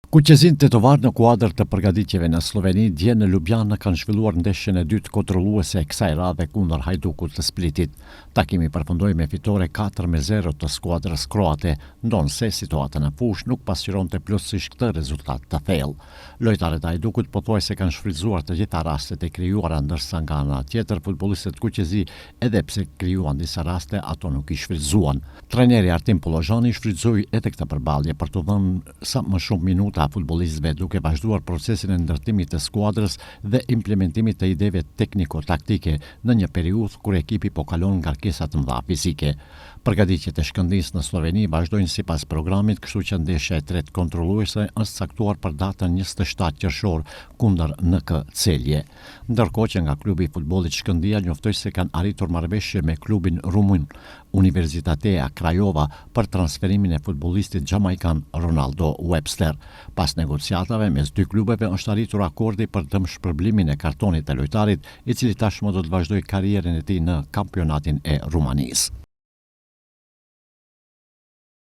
Kuqezin tetovar në kuadër të përgatitjeve në Sloveni, dje në Ljubljana kanë zhvilluar ndeshjen e dytë kontrolluese e kësaj radhe kundër Hajdukut të Splitit. Takimi përfundoi me fitore 4-0 të skuadrës kroate, ndonse situata në fushë nuk pasqyronte plotësisht këtë rezultat të thellë. Lojtarët e Hajdukut pothuajse kanë shfrytzuar të gjitha rastet e krijuara, ndërsa nga ana tjetër futbollistët kuqezi, edhe pse krijuan disa raste, ato nuk i shfrytzuan. Trajneri Artim Pollozhani shfrytzoi edhe këtë përballje për të dhënë sa më shumë minuta futbollistëve, duke vazhduar procesin e ndërtimit të skuadrës dhe implementimit të ideve tekniko-taktike në një periudhë kur ekipi po kalon ngarkesa të mëdha fizike. Përgatitjet e Shkëndijës në Sloveni vazhdojnë sipas programit, kështu që ndeshja e tretë kontrolluese është caktuar për datën 27 qershor kundër NK Celje. Ndërkohë që nga klubi i futbollit Shkëndija njoftoi se kanë arritur marrëveshje me klubin rumun Universitatea Craiova për transferimin e futbollistit jamaikan Ronaldo Webster. Pas negociatave mes dy klubeve është arritur akordi për dëmshpërblimin e kartonit të lojtarit, i cili tashmë do të vazhdojë karrierën e tij në kampionatin e Rumanisë.